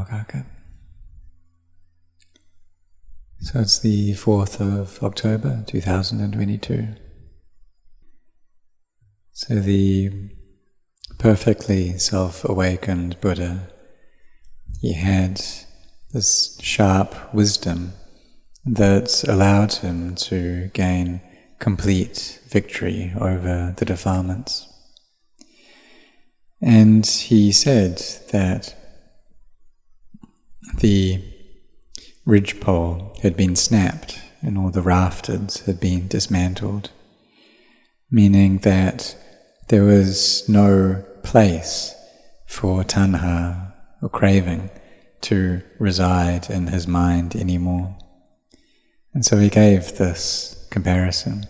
Wakaka. So it's the 4th of October 2022. So the perfectly self-awakened Buddha, he had this sharp wisdom that allowed him to gain complete victory over the defilements. And he said that the ridgepole had been snapped and all the rafters had been dismantled, meaning that there was no place for tanha or craving to reside in his mind anymore. And so he gave this comparison.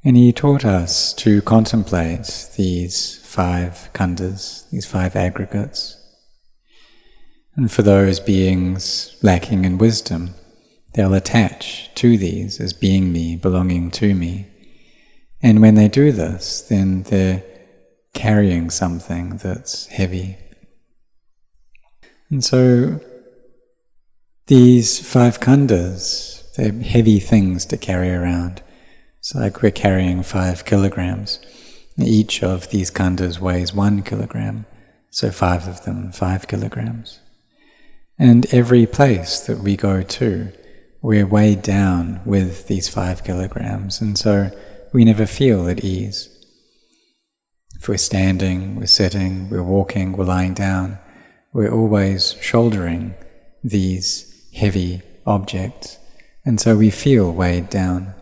And he taught us to contemplate these 5 khandas, these 5 aggregates. And for those beings lacking in wisdom, they'll attach to these as being me, belonging to me. And when they do this, then they're carrying something that's heavy. And so these 5 khandas, they're heavy things to carry around. It's like we're carrying 5 kilograms. Each of these khandas weighs 1 kilogram, so 5 of them, 5 kilograms. And every place that we go to, we're weighed down with these 5 kilograms, and so we never feel at ease. If we're standing, we're sitting, we're walking, we're lying down, we're always shouldering these heavy objects, and so we feel weighed down.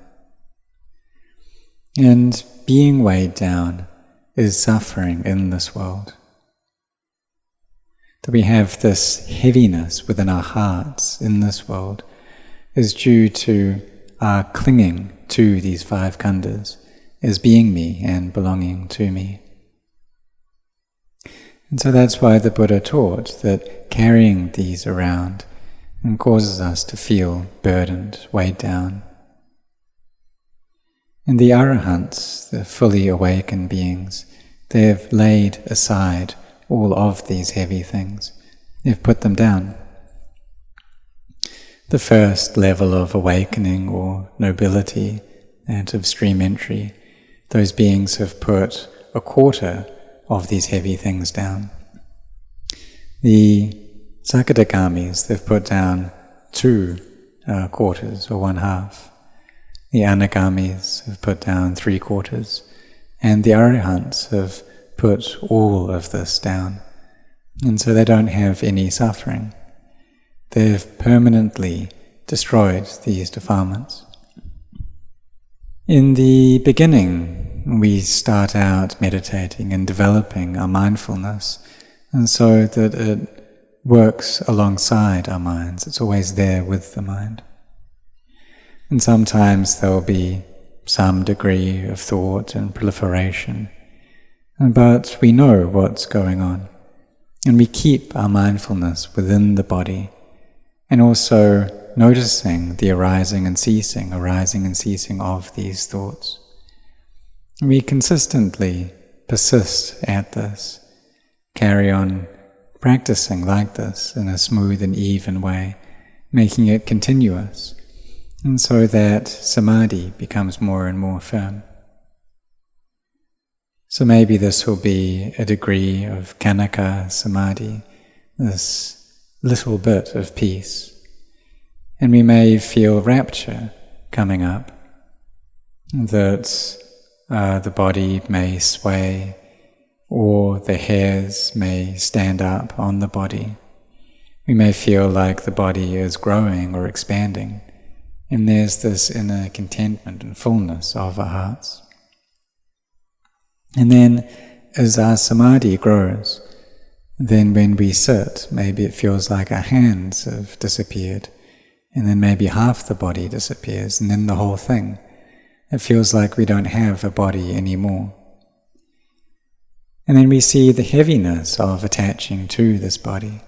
And being weighed down is suffering in this world. That we have this heaviness within our hearts in this world is due to our clinging to these 5 khandas as being me and belonging to me. And so that's why the Buddha taught that carrying these around causes us to feel burdened, weighed down. And the Arahants, the fully awakened beings, they have laid aside all of these heavy things. They've put them down. The first level of awakening or nobility, that of stream entry, those beings have put 1/4 of these heavy things down. The Sakadagamis, they've put down 2 quarters or 1/2. The Anagamis have put down 3/4, and the Arahants have put all of this down. And so they don't have any suffering. They've permanently destroyed these defilements. In the beginning, we start out meditating and developing our mindfulness, and so that it works alongside our minds. It's always there with the mind. And sometimes there will be some degree of thought and proliferation, but we know what's going on, and we keep our mindfulness within the body, and also noticing the arising and ceasing of these thoughts. We consistently persist at this, carry on practicing like this in a smooth and even way, making it continuous, and so that samadhi becomes more and more firm. So maybe this will be a degree of khanika samadhi, this little bit of peace. And we may feel rapture coming up, that the body may sway, or the hairs may stand up on the body. We may feel like the body is growing or expanding, and there's this inner contentment and fullness of our hearts. And then, as our samadhi grows, then when we sit, maybe it feels like our hands have disappeared, and then maybe half the body disappears, and then the whole thing. It feels like we don't have a body anymore. And then we see the heaviness of attaching to this body.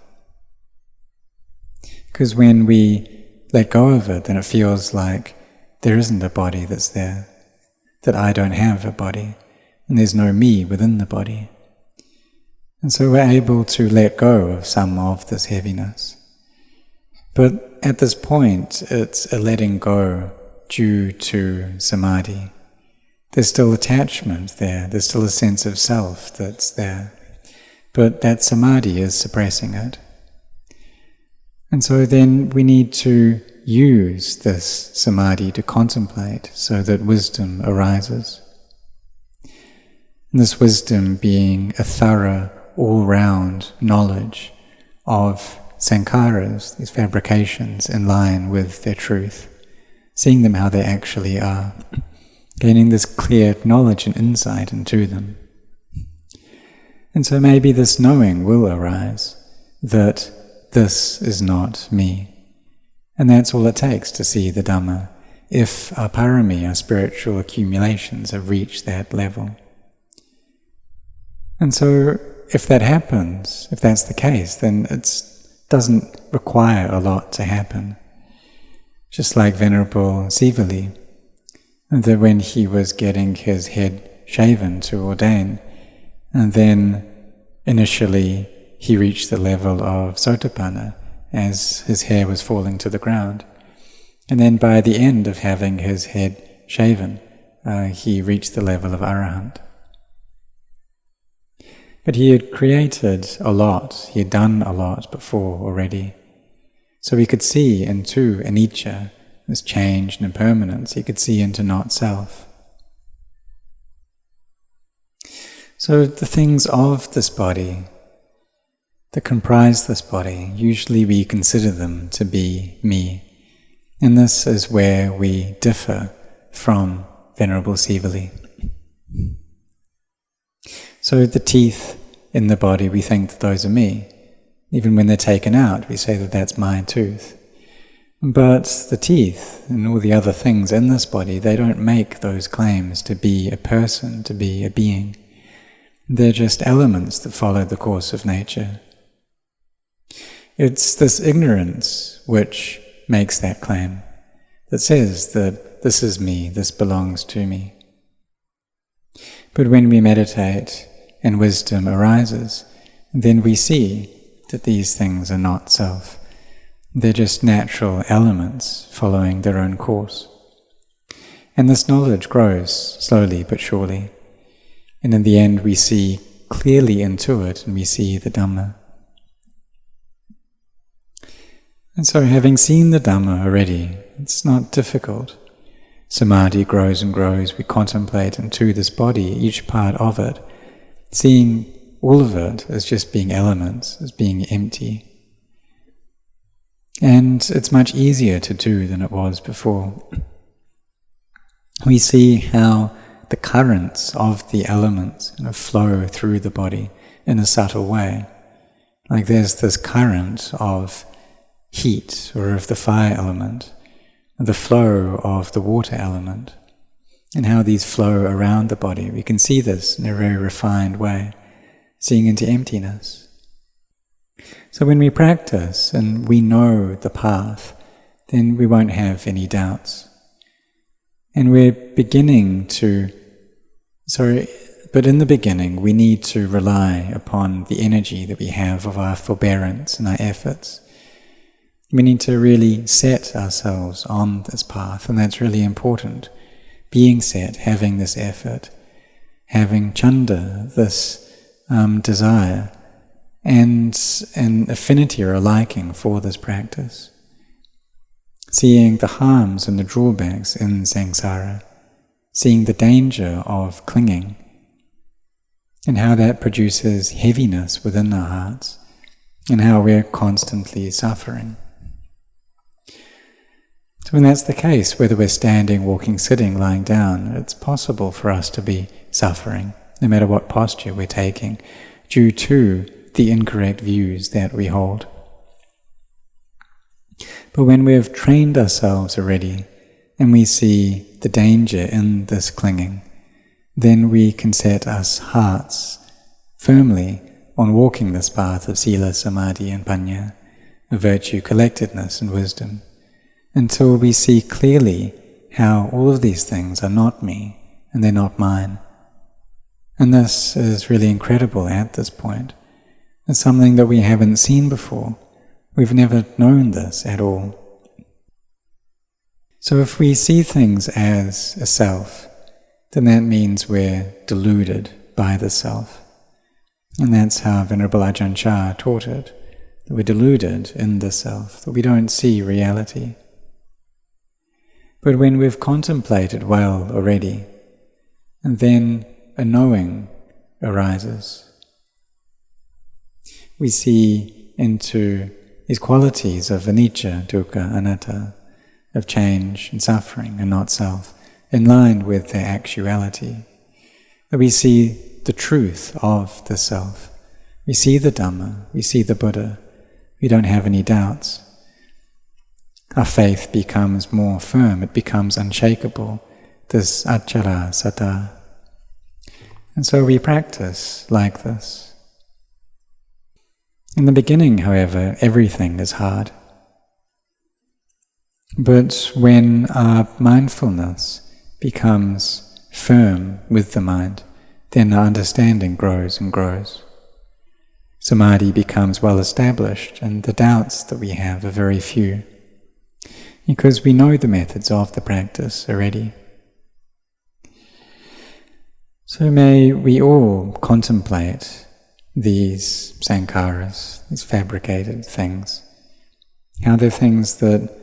Because when we let go of it, then it feels like there isn't a body that's there, that I don't have a body, and there's no me within the body. And so we're able to let go of some of this heaviness. But at this point, it's a letting go due to samadhi. There's still attachment there, there's still a sense of self that's there. But that samadhi is suppressing it. And so then we need to use this samadhi to contemplate so that wisdom arises. And this wisdom being a thorough, all-round knowledge of sankharas, these fabrications in line with their truth, seeing them how they actually are, gaining this clear knowledge and insight into them. And so maybe this knowing will arise that this is not me. And that's all it takes to see the Dhamma, if our parami, our spiritual accumulations, have reached that level. And so if that happens, if that's the case, then it doesn't require a lot to happen. Just like Venerable Sivali, that when he was getting his head shaven to ordain, and then initially he reached the level of Sotapanna as his hair was falling to the ground. And then by the end of having his head shaven, he reached the level of Arahant. But he had created a lot, he had done a lot before already. So he could see into anicca, this change and impermanence, he could see into not-self. So the things of this body that comprise this body, usually we consider them to be me. And this is where we differ from Venerable Sivali. So the teeth in the body, we think that those are me. Even when they're taken out, we say that that's my tooth. But the teeth and all the other things in this body, they don't make those claims to be a person, to be a being. They're just elements that follow the course of nature. It's this ignorance which makes that claim, that says that this is me, this belongs to me. But when we meditate and wisdom arises, then we see that these things are not self. They're just natural elements following their own course. And this knowledge grows slowly but surely. And in the end we see clearly into it and we see the Dhamma. And so having seen the Dhamma already, it's not difficult. Samadhi grows and grows, we contemplate into this body, each part of it, seeing all of it as just being elements, as being empty. And it's much easier to do than it was before. We see how the currents of the elements kind of flow through the body in a subtle way. Like there's this current of heat or of the fire element, the flow of the water element, and how these flow around the body. We can see this in a very refined way, seeing into emptiness. So when we practice and we know the path, then we won't have any doubts. And we're beginning to, but in the beginning we need to rely upon the energy that we have of our forbearance and our efforts. We need to really set ourselves on this path, and that's really important. Being set, having this effort, having chanda, this desire, and an affinity or a liking for this practice. Seeing the harms and the drawbacks in samsara, seeing the danger of clinging, and how that produces heaviness within our hearts, and how we're constantly suffering. So when that's the case, whether we're standing, walking, sitting, lying down, it's possible for us to be suffering, no matter what posture we're taking, due to the incorrect views that we hold. But when we've trained ourselves already, and we see the danger in this clinging, then we can set our hearts firmly on walking this path of sila, samadhi and panya, of virtue, collectedness and wisdom, until we see clearly how all of these things are not me and they're not mine. And this is really incredible at this point, as something that we haven't seen before. We've never known this at all. So if we see things as a self, then that means we're deluded by the self. And that's how Venerable Ajahn Chah taught it, that we're deluded in the self, that we don't see reality. But when we've contemplated well already, and then a knowing arises, we see into these qualities of anicca, dukkha, anatta, of change and suffering and not self, in line with their actuality. That we see the truth of the self. We see the Dhamma, we see the Buddha. We don't have any doubts. Our faith becomes more firm, it becomes unshakable, this accara satta. And so we practice like this. In the beginning, however, everything is hard. But when our mindfulness becomes firm with the mind, then our understanding grows and grows. Samadhi becomes well established, and the doubts that we have are very few, because we know the methods of the practice already. So may we all contemplate these sankharas, these fabricated things, how they're things that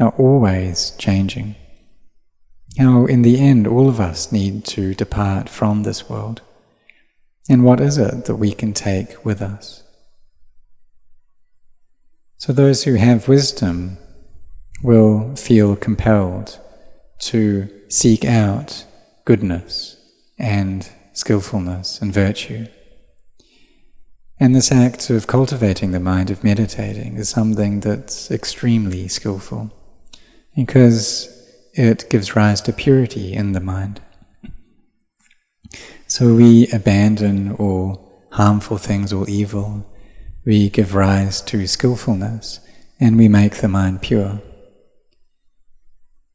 are always changing, how in the end all of us need to depart from this world, and what is it that we can take with us. So those who have wisdom will feel compelled to seek out goodness and skillfulness and virtue. And this act of cultivating the mind, of meditating, is something that's extremely skillful, because it gives rise to purity in the mind. So we abandon all harmful things, all evil. We give rise to skillfulness, and we make the mind pure.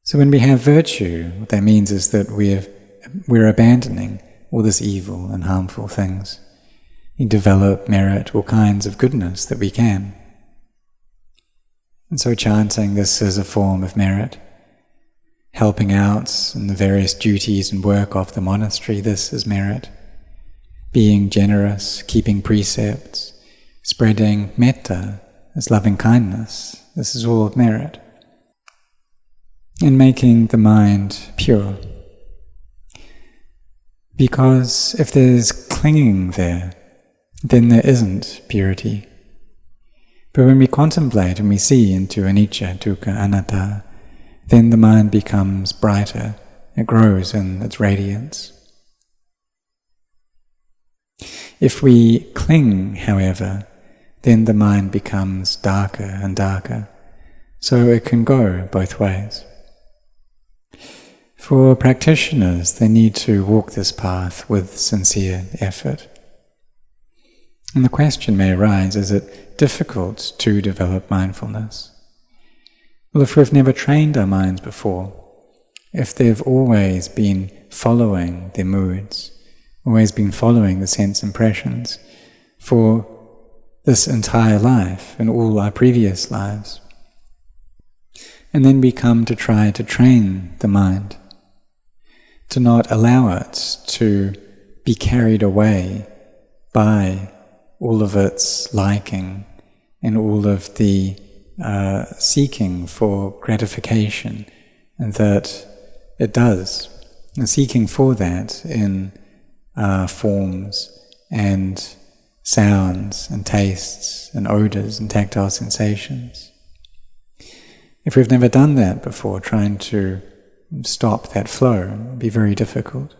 So when we have virtue, what that means is that we're abandoning all this evil and harmful things. We develop merit, all kinds of goodness that we can. And so chanting, this is a form of merit. Helping out in the various duties and work of the monastery, this is merit. Being generous, keeping precepts, spreading metta, this loving kindness, this is all merit. And making the mind pure. Because if there's clinging there, then there isn't purity. But when we contemplate and we see into anicca, dukkha, anatta, then the mind becomes brighter, it grows in its radiance. If we cling, however, then the mind becomes darker and darker, so it can go both ways. For practitioners, they need to walk this path with sincere effort. And the question may arise, is it difficult to develop mindfulness? Well, if we've never trained our minds before, if they've always been following their moods, always been following the sense impressions for this entire life and all our previous lives, and then we come to try to train the mind, to not allow it to be carried away by all of its liking and all of the seeking for gratification, and that it does, and seeking for that in forms and sounds and tastes and odors and tactile sensations. If we've never done that before, trying to stop that flow would be very difficult.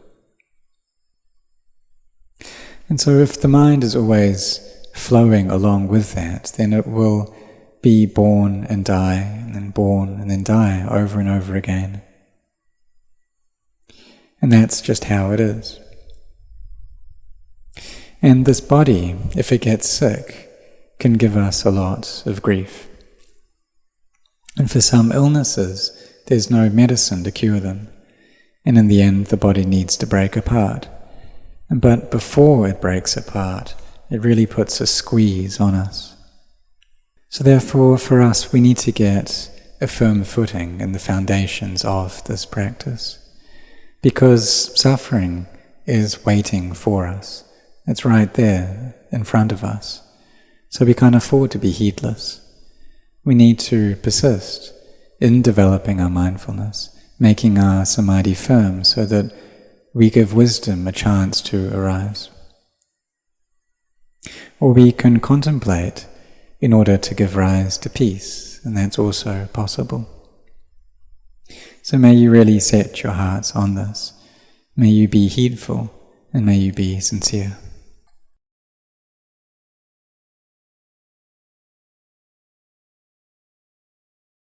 And so if the mind is always flowing along with that, then it will be born and die, and then born and then die over and over again. And that's just how it is. And this body, if it gets sick, can give us a lot of grief. And for some illnesses, there's no medicine to cure them, and in the end the body needs to break apart. But before it breaks apart, It really puts a squeeze on us. So therefore, for us, we need to get a firm footing in the foundations of this practice, because suffering is waiting for us. It's right there in front of us. So we can't afford to be heedless. We need to persist in developing our mindfulness, making our samadhi firm so that we give wisdom a chance to arise. Or we can contemplate in order to give rise to peace, and that's also possible. So may you really set your hearts on this. May you be heedful, and may you be sincere.